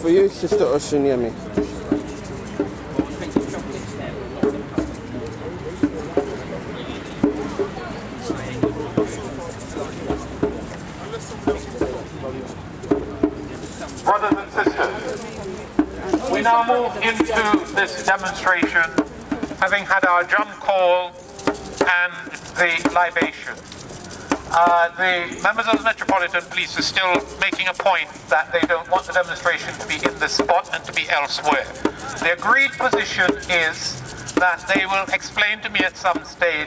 for you, Sister Oshunyemi. Brothers and sisters, we now move into this demonstration, having had our drum call and the libation. The members of the Metropolitan Police are still making a point that they don't want the demonstration to be in this spot and to be elsewhere. The agreed position is that they will explain to me at some stage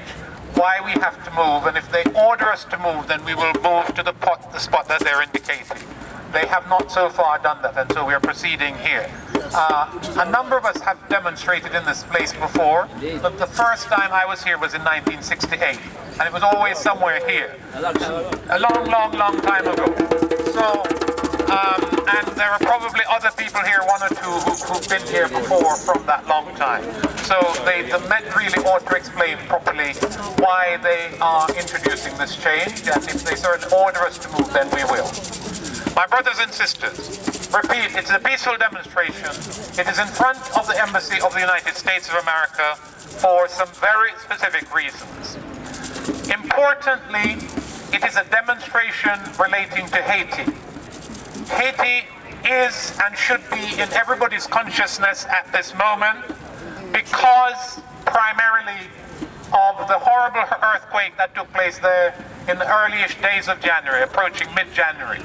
why we have to move, and if they order us to move, then we will move to the spot that they're indicating. They have not so far done that, and so we are proceeding here. A number of us have demonstrated in this place before, but the first time I was here was in 1968, and it was always somewhere here. A long time ago. So, and there are probably other people here, one or two, who've been here before from that long time. So the Met really ought to explain properly why they are introducing this change, and if they certainly order us to move, then we will. My brothers and sisters, repeat, it's a peaceful demonstration. It is in front of the Embassy of the United States of America for some very specific reasons. Importantly, it is a demonstration relating to Haiti. Haiti is and should be in everybody's consciousness at this moment because primarily of the horrible earthquake that took place there in the earliest days of January, approaching mid-January.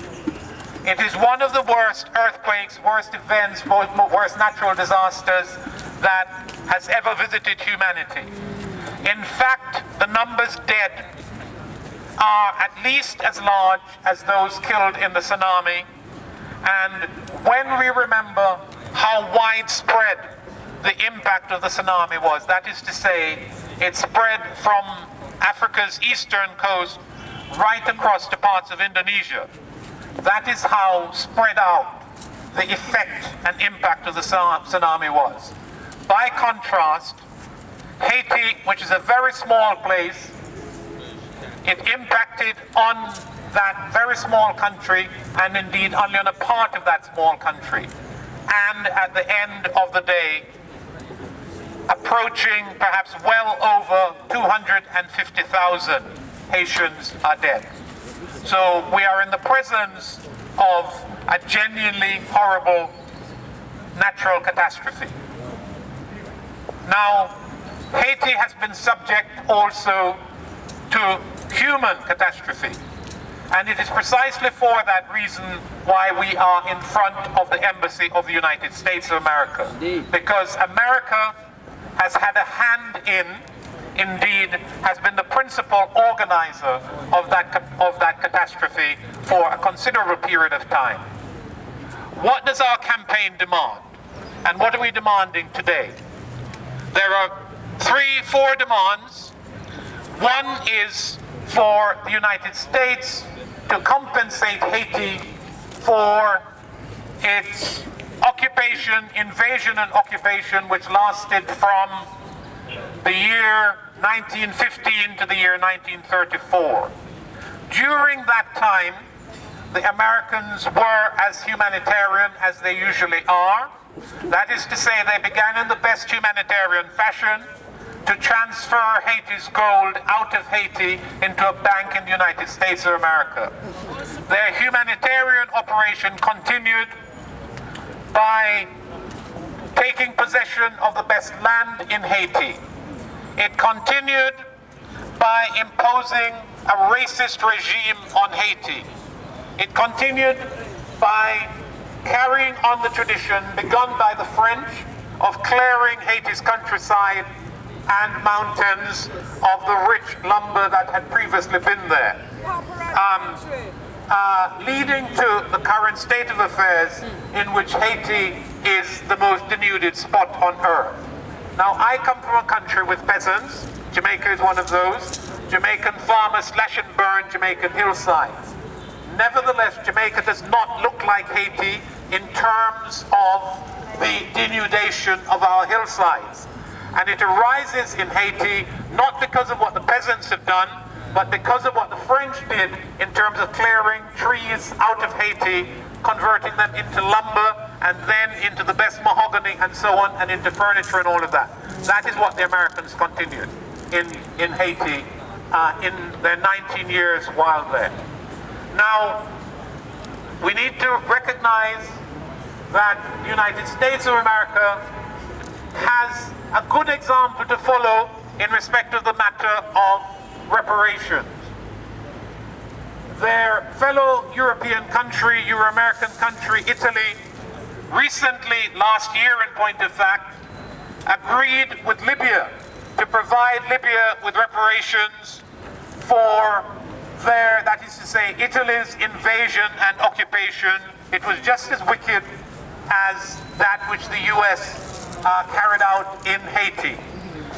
It is one of the worst earthquakes, worst events, worst natural disasters that has ever visited humanity. In fact, the numbers dead are at least as large as those killed in the tsunami. And when we remember how widespread the impact of the tsunami was, that is to say, it spread from Africa's eastern coast right across to parts of Indonesia. That is how spread out the effect and impact of the tsunami was. By contrast, Haiti, which is a very small place, it impacted on that very small country, and indeed only on a part of that small country. And at the end of the day, approaching perhaps well over 250,000 Haitians are dead. So we are in the presence of a genuinely horrible natural catastrophe. Now, Haiti has been subject also to human catastrophe. And it is precisely for that reason why we are in front of the Embassy of the United States of America. Because America has had a hand in, indeed, has been the principal organizer of that catastrophe for a considerable period of time. What does our campaign demand? And what are we demanding today? There are 4 demands. One is for the United States to compensate Haiti for its occupation, invasion and occupation, which lasted from the year 1915 to the year 1934. During that time, the Americans were as humanitarian as they usually are. That is to say, they began in the best humanitarian fashion to transfer Haiti's gold out of Haiti into a bank in the United States of America. Their humanitarian operation continued by taking possession of the best land in Haiti. It continued by imposing a racist regime on Haiti. It continued by carrying on the tradition begun by the French of clearing Haiti's countryside and mountains of the rich lumber that had previously been there, leading to the current state of affairs in which Haiti is the most denuded spot on earth. Now, I come from a country with peasants. Jamaica is one of those. Jamaican farmers slash and burn Jamaican hillsides. Nevertheless, Jamaica does not look like Haiti in terms of the denudation of our hillsides. And it arises in Haiti not because of what the peasants have done, but because of what the French did in terms of clearing trees out of Haiti, converting them into lumber, and then into the best mahogany and so on, and into furniture and all of that. That is what the Americans continued in Haiti in their 19 years while there. Now, we need to recognize that the United States of America has a good example to follow in respect of the matter of reparations. Their fellow European country, Euro-American country, Italy, recently, last year in point of fact, agreed with Libya to provide Libya with reparations for their, that is to say, Italy's invasion and occupation. It was just as wicked as that which the US carried out in Haiti.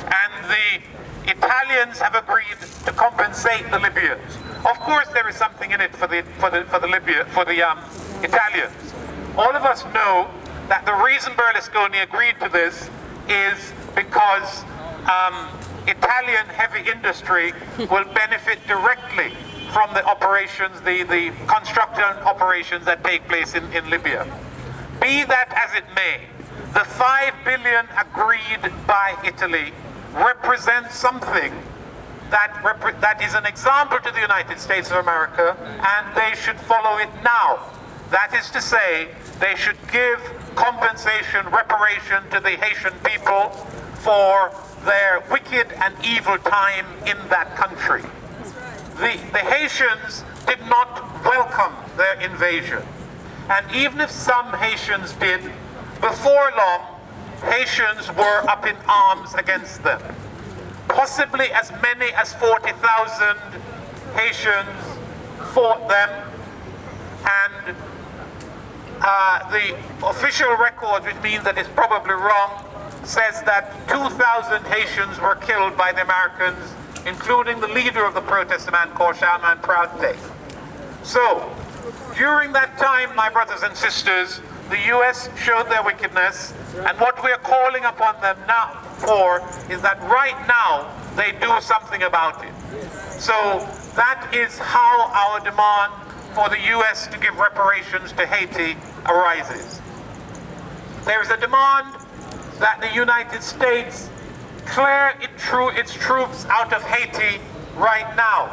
And the Italians have agreed to compensate the Libyans. Of course, there is something in it for the Italians. All of us know that the reason Berlusconi agreed to this is because Italian heavy industry will benefit directly from the operations, the construction operations that take place in Libya. Be that as it may, the $5 billion agreed by Italy represents something that is an example to the United States of America, and they should follow it now. That is to say, they should give compensation, reparation to the Haitian people for their wicked and evil time in that country. The Haitians did not welcome their invasion. And even if some Haitians did, before long, Haitians were up in arms against them. Possibly as many as 40,000 Haitians fought them, and the official record, which means that it's probably wrong, says that 2,000 Haitians were killed by the Americans, including the leader of the protest, a man called Charlemagne Proudté. So, during that time, my brothers and sisters, the US showed their wickedness, and what we're calling upon them now for is that right now they do something about it. So that is how our demand for the US to give reparations to Haiti arises. There is a demand that the United States clear its troops out of Haiti right now.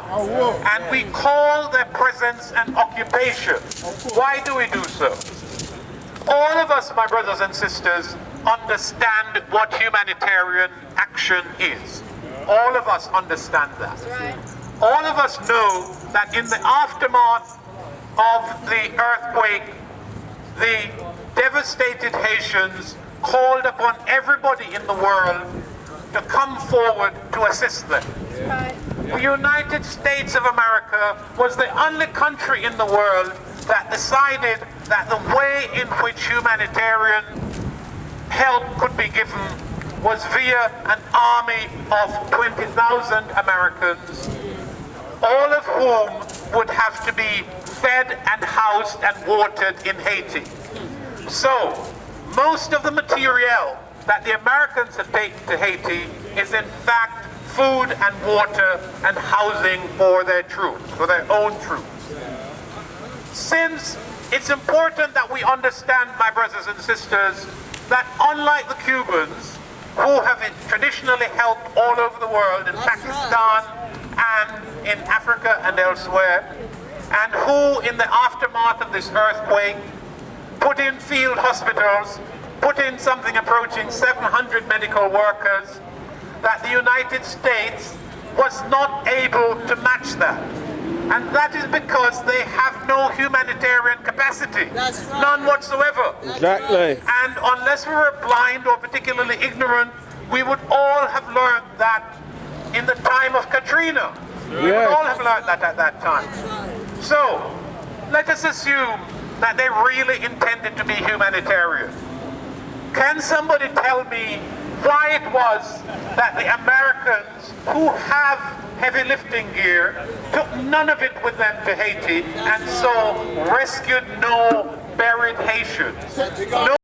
And we call their presence an occupation. Why do we do so? All of us, my brothers and sisters, understand what humanitarian action is. All of us understand that. All of us know that in the aftermath of the earthquake, the devastated Haitians called upon everybody in the world to come forward to assist them. The United States of America was the only country in the world that decided that the way in which humanitarian help could be given was via an army of 20,000 Americans, all of whom would have to be fed and housed and watered in Haiti. So, most of the material that the Americans have taken to Haiti is in fact food and water and housing for their troops, for their own troops. Since it's important that we understand, my brothers and sisters, that unlike the Cubans, who have traditionally helped all over the world, in Pakistan and in Africa and elsewhere, and who in the aftermath of this earthquake put in field hospitals, put in something approaching 700 medical workers, that the United States was not able to match that. And that is because they have no humanitarian capacity. None whatsoever. Exactly. And unless we were blind or particularly ignorant, we would all have learned that in the time of Katrina. We would all have learned that at that time. So, let us assume that they really intended to be humanitarian. Can somebody tell me why it was that the Americans, who have heavy lifting gear, took none of it with them to Haiti and so rescued no buried Haitians? No